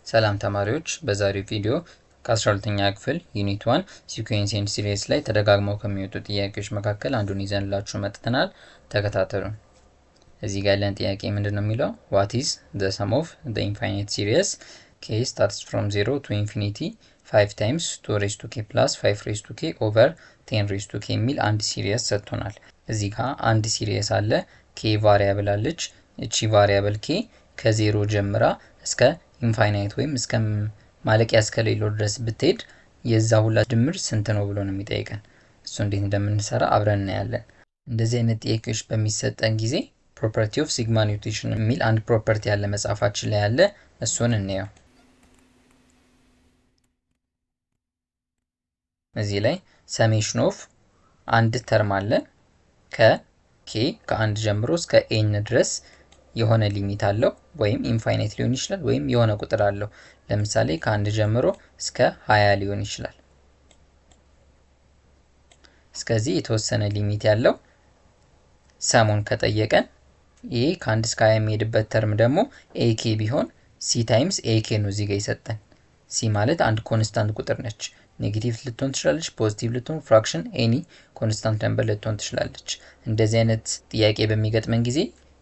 ሰላም ተማሪዎች፣ በዛሬው ቪዲዮ ከ12ኛ ክፍል ዩኒት 1 ሲኩዌንስ ኤንድ ሲሪስ ላይ ተደጋግመው ከሚወጡ ጥያቄዎች መካከል አንዱን ይዘንላችሁ መጥተናል። ተከታተሉን። እዚህ ጋር ያለን ጥያቄ ምንድነው የሚለው what is the sum of the infinite series k starts from 0 to infinity 5 times 2 raised to k plus 5 raised to k over 10 raised to k የሚል አንድ ሲሪስ ሰጥቶናል። እዚህ ጋር አንድ ሲሪስ አለ፣ k ቫሪያብል አለች። እቺ ቫሪያብል k ከዜሮ ጀምራ እስከ ኢንፋይናይት ወይም እስከ ማለቂያ እስከሌለው ድረስ ብትሄድ የዛ ሁላ ድምር ስንት ነው ብሎ ነው የሚጠይቀን። እሱ እንዴት እንደምንሰራ አብረን እናያለን። እንደዚህ አይነት ጥያቄዎች በሚሰጠን ጊዜ ፕሮፐርቲ ኦፍ ሲግማ ኖቴሽን የሚል አንድ ፕሮፐርቲ ያለ መጽሐፋችን ላይ ያለ፣ እሱን እንየው። እዚህ ላይ ሰሜሽን ኦፍ አንድ ተርም አለ ከኬ ከአንድ ጀምሮ እስከ ኤን ድረስ የሆነ ሊሚት አለው፣ ወይም ኢንፋይናይት ሊሆን ይችላል፣ ወይም የሆነ ቁጥር አለው። ለምሳሌ ከአንድ ጀምሮ እስከ 20 ሊሆን ይችላል። እስከዚህ የተወሰነ ሊሚት ያለው ሰሙን ከጠየቀን ይሄ ከአንድ እስከ 20 የሚሄድበት ተርም ደግሞ ኤኬ ቢሆን ሲ ታይምስ ኤኬ ነው እዚህ ጋር ይሰጠን። ሲ ማለት አንድ ኮንስታንት ቁጥር ነች። ኔጌቲቭ ልትሆን ትችላለች፣ ፖዚቲቭ ልትሆን፣ ፍራክሽን ኤኒ ኮንስታንት ነምበር ልትሆን ትችላለች። እንደዚህ አይነት ጥያቄ በሚገጥመን ጊዜ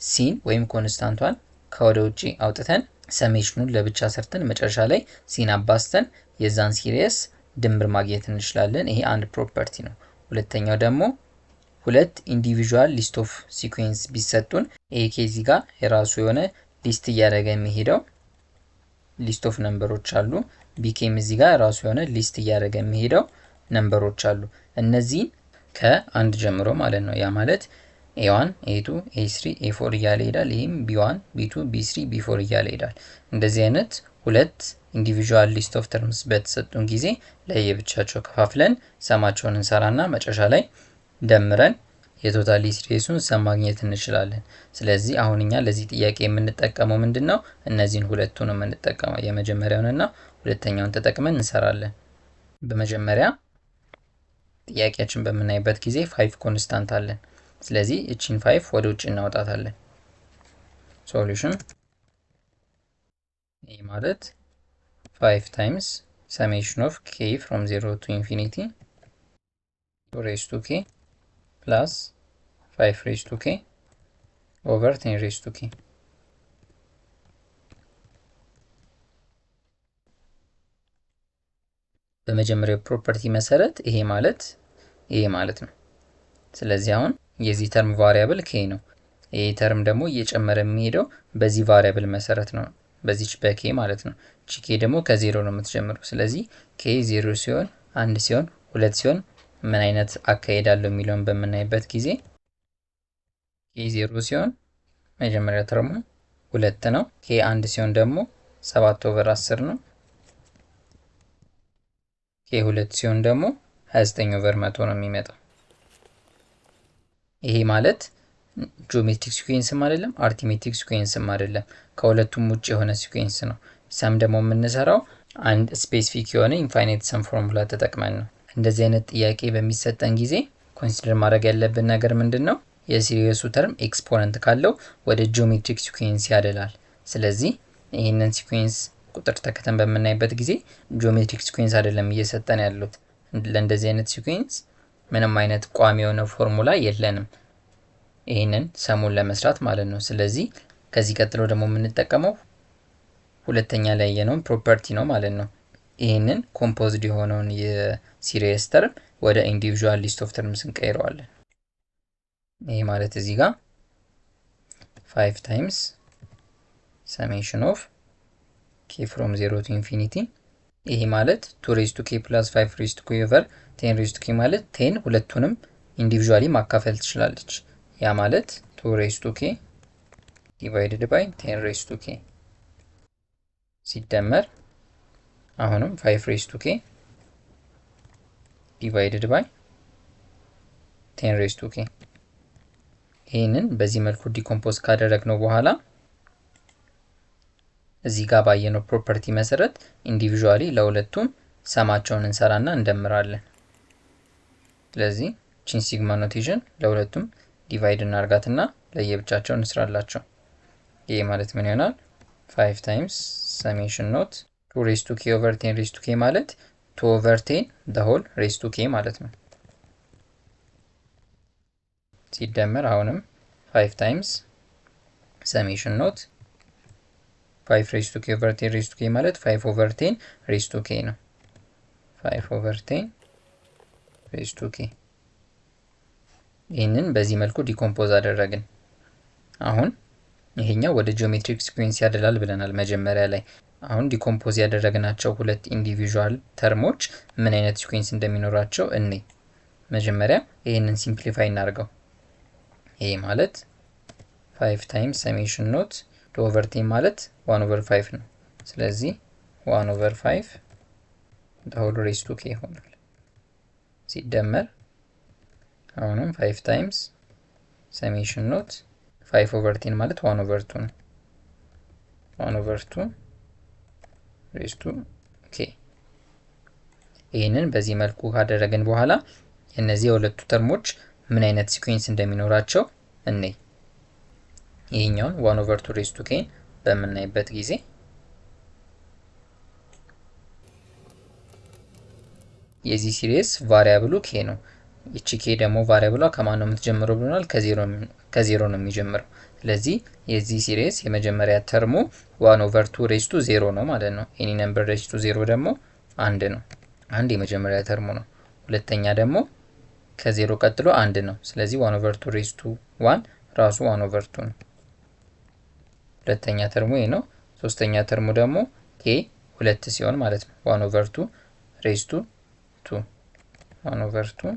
ሲን ወይም ኮንስታንቷን ከወደ ውጪ አውጥተን ሰሜሽኑን ለብቻ ሰርተን መጨረሻ ላይ ሲን አባስተን የዛን ሲሪስ ድምር ማግኘት እንችላለን። ይሄ አንድ ፕሮፐርቲ ነው። ሁለተኛው ደግሞ ሁለት ኢንዲቪዥዋል ሊስት ኦፍ ሲኩዌንስ ቢሰጡን ኤኬ እዚህ ጋር የራሱ የሆነ ሊስት እያደረገ የሚሄደው ሊስት ኦፍ ነምበሮች አሉ። ቢኬም እዚህ ጋር ራሱ የሆነ ሊስት እያደረገ የሚሄደው ነምበሮች አሉ። እነዚህን ከአንድ ጀምሮ ማለት ነው። ያ ማለት A1 A2 A3 A4 እያለ ይሄዳል። ይሄም B1 B2 B3 B4 እያለ ይሄዳል። እንደዚህ አይነት ሁለት ኢንዲቪዥዋል ሊስት ኦፍ ተርምስ በተሰጡን ጊዜ ለየብቻቸው ከፋፍለን ሰማቸውን እንሰራና መጨረሻ ላይ ደምረን የቶታል ሲሪሱን ሰም ማግኘት እንችላለን። ስለዚህ አሁን እኛ ለዚህ ጥያቄ የምንጠቀመው ምንድነው? እነዚህን ሁለቱን ነው የምንጠቀመው። የመጀመሪያውንና ሁለተኛውን ተጠቅመን እንሰራለን። በመጀመሪያ ጥያቄያችን በምናይበት ጊዜ 5 ኮንስታንት አለን። ስለዚህ እቺን 5 ወደ ውጭ እናወጣታለን። ሶሉሽን ይሄ ማለት 5 ታይምስ ሰሜሽን ኦፍ k from 0 to infinity 2 raised to k plus 5 raised to k over 10 raised to k. በመጀመሪያው ፕሮፐርቲ መሰረት ይሄ ማለት ነው። ስለዚህ አሁን የዚህ ተርም ቫሪያብል k ነው። ይሄ ተርም ደግሞ እየጨመረ የሚሄደው በዚህ ቫሪያብል መሰረት ነው፣ በዚች በk ማለት ነው። እቺ k ደግሞ ከዜሮ ነው የምትጀምረው። ስለዚህ k 0 ሲሆን 1 ሲሆን 2 ሲሆን ምን አይነት አካሄድ አለው የሚለውን በምናይበት ጊዜ k 0 ሲሆን መጀመሪያ ተርሙ 2 ነው። k 1 ሲሆን ደግሞ 7/10 ነው። k 2 ሲሆን ደግሞ 29/100 ነው የሚመጣው። ይሄ ማለት ጂኦሜትሪክ ሲኩዌንስም አይደለም፣ አርትሜቲክ ሲኩዌንስም አይደለም፣ ከሁለቱም ውጭ የሆነ ሲኩዌንስ ነው። ሰም ደግሞ የምንሰራው አንድ ስፔሲፊክ የሆነ ኢንፋይናይት ሰም ፎርሙላ ተጠቅመን ነው። እንደዚህ አይነት ጥያቄ በሚሰጠን ጊዜ ኮንሲደር ማድረግ ያለብን ነገር ምንድነው? የሲሪየሱ ተርም ኤክስፖነንት ካለው ወደ ጂኦሜትሪክ ሲኩዌንስ ያደላል። ስለዚህ ይህንን ሲኩዌንስ ቁጥር ተከተን በምናይበት ጊዜ ጂኦሜትሪክ ሲኩዌንስ አይደለም እየሰጠን ያሉት። ለእንደዚህ አይነት ሲኩዌንስ ምንም አይነት ቋሚ የሆነ ፎርሙላ የለንም፣ ይሄንን ሰሙን ለመስራት ማለት ነው። ስለዚህ ከዚህ ቀጥሎ ደግሞ የምንጠቀመው ሁለተኛ ላይ ያየነውን ፕሮፐርቲ ነው ማለት ነው። ይሄንን ኮምፖዝድ የሆነውን የሲሪስ ተርም ወደ ኢንዲቪዥዋል ሊስት ኦፍ ተርምስ እንቀይረዋለን። ይሄ ማለት እዚህ ጋር 5 ታይምስ ሰሜሽን ኦፍ k from 0 to infinity ይሄ ማለት 2 raised to k plus 5 raised to k over 10 raised to k ማለት 10 ሁለቱንም ኢንዲቪዥዋሊ ማካፈል ትችላለች። ያ ማለት 2 raised to k divided by 10 raised to k ሲደመር አሁንም 5 raised to k divided by 10 raised to k። ይሄንን በዚህ መልኩ ዲኮምፖዝ ካደረግነው በኋላ እዚህ ጋር ባየነው ፕሮፐርቲ መሰረት ኢንዲቪዥዋሊ ለሁለቱም ሰማቸውን እንሰራና እንደምራለን። ስለዚህ ቺን ሲግማ ኖቴሽን ለሁለቱም ዲቫይድ እናርጋትና ለየብቻቸው እንስራላቸው። ይሄ ማለት ምን ይሆናል? 5 times summation note 2 ሬዝ ቱ ኬ ኦቨር 10 ሬዝ ቱ ኬ ማለት 2 ኦቨር 10 the whole ሬዝ ቱ ኬ ማለት ነው። ሲደመር አሁንም 5 ታይምስ ሰሜሽን ኖት 5 ሬዝ ቱ ኬ ኦቨር 10 ሬዝ ቱ ኬ ማለት 5 ኦቨር 10 ሬዝ ቱ ኬ ነው። 5 ኦቨር 10 ሬዝ ቱ ኬ። ይህንን በዚህ መልኩ ዲኮምፖዝ አደረግን። አሁን ይሄኛው ወደ ጂኦሜትሪክ ሲኩዌንስ ያደላል ብለናል መጀመሪያ ላይ። አሁን ዲኮምፖዝ ያደረግናቸው ሁለት ኢንዲቪዥዋል ተርሞች ምን አይነት ሲኩዌንስ እንደሚኖራቸው እኔ መጀመሪያ ይሄንን ሲምፕሊፋይ እናርገው። ይሄ ማለት 5 ታይምስ ሰሜሽን ኖት 2 ኦቨር 10 ማለት 1 ኦቨር 5 ነው። ስለዚህ 1 ኦቨር 5 the whole raised to k ይሆናል። ሲደመር አሁንም 5 ታይምስ ሰሜሽን ኖት 5 ኦቨር 10 ማለት 1 ኦቨር 2 ነው። 1 ኦቨር 2 raised to k። ይህንን በዚህ መልኩ ካደረግን በኋላ እነዚህ የሁለቱ ተርሞች ምን አይነት ሲኩዌንስ እንደሚኖራቸው እኔ ይሄኛውን 1 ኦቨር 2 raised to k በምናይበት ጊዜ የዚህ ሲሪስ ቫሪያብሉ k ነው። እቺ k ደግሞ ቫሪያብሏ ከማን ነው የምትጀምረው ብለናል? ከዜሮ ነው የሚጀምረው። ስለዚህ የዚህ ሲሪስ የመጀመሪያ ተርሙ 1 ኦቨር 2 raised to 0 ነው ማለት ነው። ኤኒ ነምበር raised to 0 ደግሞ አንድ ነው። አንድ የመጀመሪያ ተርሙ ነው። ሁለተኛ ደግሞ ከዜሮ ቀጥሎ አንድ ነው። ስለዚህ 1 ኦቨር 2 raised to 1 ራሱ 1 ኦቨር 2 ነው። ሁለተኛ ተርሙ ይሄ ነው። ሶስተኛ ተርሙ ደግሞ k 2 ሲሆን ማለት ነው 1 ኦቨር 2 raised to 2 1 ኦቨር 2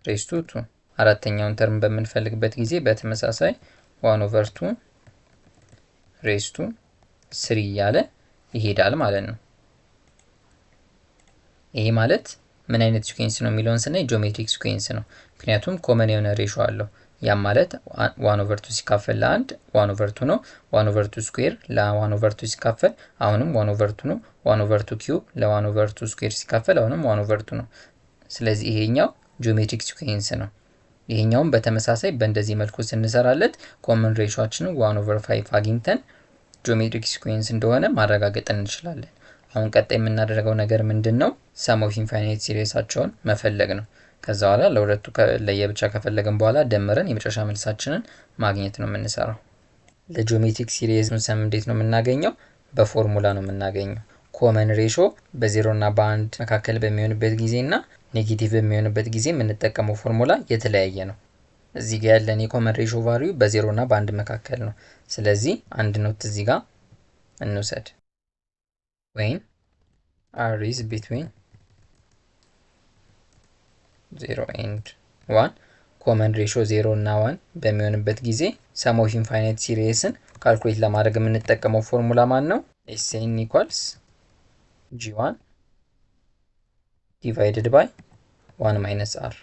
raised to 2። አራተኛውን ተርም በምንፈልግበት ጊዜ በተመሳሳይ 1 ኦቨር 2 raised to 3 እያለ ይሄዳል ማለት ነው። ይሄ ማለት ምን አይነት ሲኩዌንስ ነው የሚለውን ስናይ ጂኦሜትሪክ ሲኩዌንስ ነው። ምክንያቱም ኮመን የሆነ ሬሾ አለው። ያም ማለት 1 ኦቨር 2 ሲካፈል ለ1 1 ኦቨር 2 ነው። 1 ኦቨር 2 ስኩዌር ለ1 ኦቨር 2 ሲካፈል አሁንም 1 ኦቨር 2 ነው። 1 ኦቨር 2 ኪዩብ ለ1 ኦቨር 2 ስኩዌር ሲካፈል አሁንም 1 ኦቨር 2 ነው። ስለዚህ ይሄኛው ጂኦሜትሪክ ሲኩዌንስ ነው። ይሄኛውም በተመሳሳይ በእንደዚህ መልኩ ስንሰራለት ኮመን ሬሾአችንን 1 ኦቨር 5 አግኝተን ጂኦሜትሪክ ሲኩዌንስ እንደሆነ ማረጋገጥ እንችላለን። አሁን ቀጣይ የምናደርገው ነገር ምንድነው? ሰም ኦፍ ኢንፋይናይት ሲሪሳቸውን መፈለግ ነው። ከዛ በኋላ ለሁለቱ ለየብቻ ከፈለግን በኋላ ደምረን የመጨረሻ መልሳችንን ማግኘት ነው የምንሰራው። ለጂኦሜትሪክ ሲሪስ ሰም እንዴት ነው የምናገኘው? በፎርሙላ ነው የምናገኘው። ኮመን ሬሾ በ0 እና በ1 መካከል በሚሆንበት ጊዜና ኔጌቲቭ በሚሆንበት ጊዜ የምንጠቀመው ፎርሙላ የተለያየ ነው። እዚህ ጋር ያለን የኮመን ሬሾ ቫልዩ በ0 እና በ1 መካከል ነው። ስለዚህ አንድ ኖት እዚህ ጋር እንውሰድ። when r is between 0 and 1 ኮመን ሬሾ 0 እና 1 በሚሆንበት ጊዜ ሰም ኦፍ ኢንፋይናይት ሲሪስን ካልኩሌት ለማድረግ የምንጠቀመው ፎርሙላ ማን ነው? sn equals g1 divided by 1 minus r።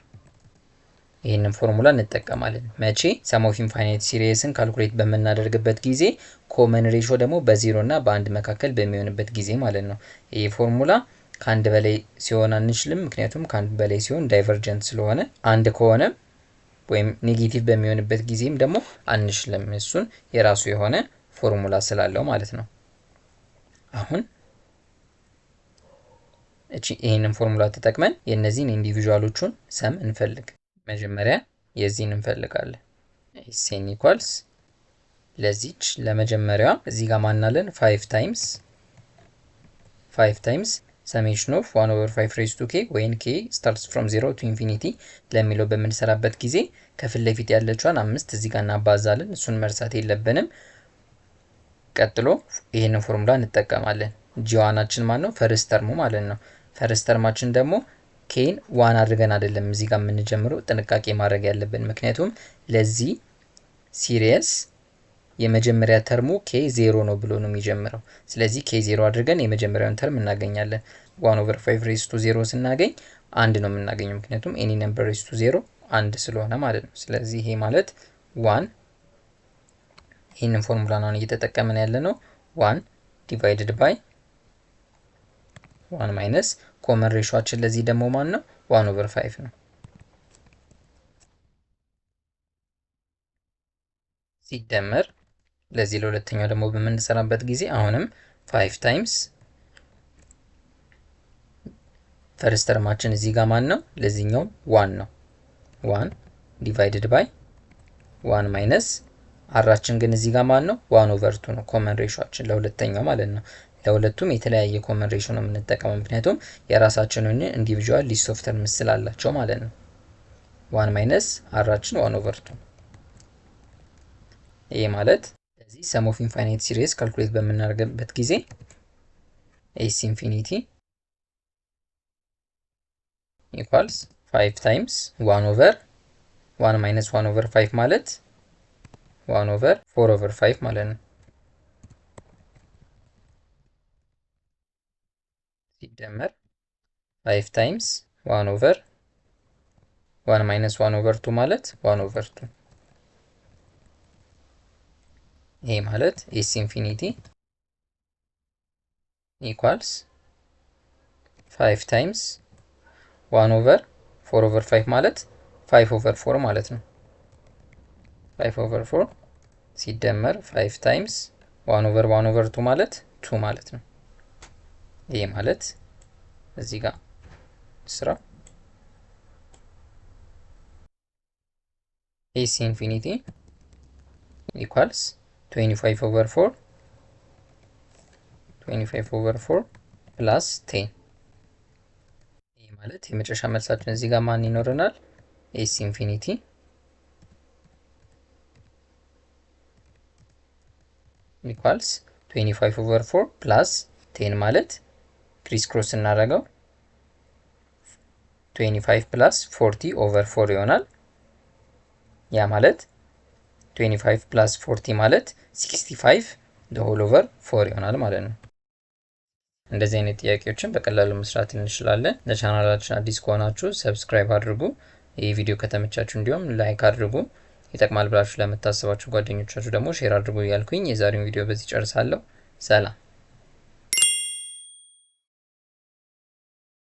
ይህንን ፎርሙላ እንጠቀማለን መቼ? ሰም ኦፍ ኢንፋይናይት ሲሪስን ካልኩሌት በምናደርግበት ጊዜ ኮመን ሬሾ ደግሞ በ0 እና በ1 መካከል በሚሆንበት ጊዜ ማለት ነው። ይህ ፎርሙላ ከአንድ በላይ ሲሆን አንችልም፣ ምክንያቱም ከአንድ በላይ ሲሆን ዳይቨርጀንት ስለሆነ፣ አንድ ከሆነ ወይም ኔጌቲቭ በሚሆንበት ጊዜም ደግሞ አንችልም። እሱን የራሱ የሆነ ፎርሙላ ስላለው ማለት ነው። አሁን ይህንን ፎርሙላ ተጠቅመን የእነዚህን ኢንዲቪዥዋሎቹን ሰም እንፈልግ። መጀመሪያ የዚህን እንፈልጋለን። sn equals ለዚች ለመጀመሪያዋ እዚህ ጋር ማናለን 5 ታይምስ summation of 1 over 5 raised to k when k starts from 0 to infinity ለሚለው በምንሰራበት ጊዜ ከፊት ለፊት ያለችዋን 5 እዚህ ጋር እናባዛለን። እሱን መርሳት የለብንም። ቀጥሎ ይሄንን ፎርሙላ እንጠቀማለን። ጂዋናችን ማን ነው? ፈርስት ተርሙ ማለት ነው። ፈርስት ተርማችን ደግሞ ኬን 1 አድርገን አይደለም እዚህ ጋር የምንጀምረው፣ ጥንቃቄ ማድረግ ያለብን። ምክንያቱም ለዚህ ሲሪየስ የመጀመሪያ ተርሙ k 0 ነው ብሎ ነው የሚጀምረው። ስለዚህ k 0 አድርገን የመጀመሪያውን ተርም እናገኛለን። 1 over 5 raised to 0 ስናገኝ አንድ ነው የምናገኘው፣ ምክንያቱም any number raised to 0 አንድ ስለሆነ ማለት ነው። ስለዚህ ይሄ ማለት 1 ይሄንን ፎርሙላ ነው እየተጠቀመን ያለ ነው። 1 divided by 1 minus ኮመን ሬሾአችን ለዚህ ደግሞ ማን ነው? 1 over 5 ነው። ሲደመር ለዚህ ለሁለተኛው ደግሞ በምንሰራበት ጊዜ አሁንም 5 ታይምስ ፈርስት ተርማችን እዚህ ጋር ማን ነው? ለዚህኛው 1 ነው። 1 ዲቫይድድ ባይ 1 ማይነስ አራችን ግን እዚህ ጋር ማን ነው? 1/2 ነው ኮመን ሬሾአችን ለሁለተኛው ማለት ነው። ለሁለቱም የተለያየ ኮመን ሬሾ ነው የምንጠቀመው ምክንያቱም የራሳችንን ኢንዲቪጁዋል ሊስት ኦፍ ተርምስ ስላላቸው ማለት ነው። 1 ማይነስ አራችን 1/2 ይሄ ማለት ስለዚህ ሰም ኦፍ ኢንፋይናይት ሲሪስ ካልኩሌት በምናደርግበት ጊዜ ኤስ ኢንፊኒቲ ኢኳልስ 5 ታይምስ 1/1 ማይነስ 1/5 ማለት 1/4/5 ማለት ነው። ሲደመር 5 ታይምስ 1/1 ማይነስ 1/2 ማለት 1/2 ይሄ ማለት ኤስ ኢንፊኒቲ ኢኳልስ 5 ታይምስ 1/4/5 ማለት 5/4 ማለት ነው። 5/4 ሲደመር 5 ታይምስ 1/1/2 ማለት 2 ማለት ነው። ይሄ ማለት እዚህ ጋር ስራ ኤስ ኢንፊኒቲ ኢኳልስ 25/4 ፕላስ 10 ይሄ ማለት የመጨረሻ መልሳችን እዚህ ጋር ማን ይኖረናል? ኤስ ኢንፊኒቲ ኢኳልስ 25/4 ፕላስ 10 ማለት ክሪስ ክሮስ እናደርገው 25 ፕላስ 40/4 ይሆናል። ያ ማለት 25 ፕላስ 40 ማለት 65 /4 ይሆናል ማለት ነው። እንደዚህ አይነት ጥያቄዎችን በቀላሉ መስራት እንችላለን። ለቻናላችን አዲስ ከሆናችሁ ሰብስክራይብ አድርጉ። ይህ ቪዲዮ ከተመቻችሁ እንዲሁም ላይክ አድርጉ። ይጠቅማል ብላችሁ ለምታስባችሁ ጓደኞቻችሁ ደግሞ ሼር አድርጉ እያልኩኝ የዛሬውን ቪዲዮ በዚህ ጨርሳለሁ። ሰላም።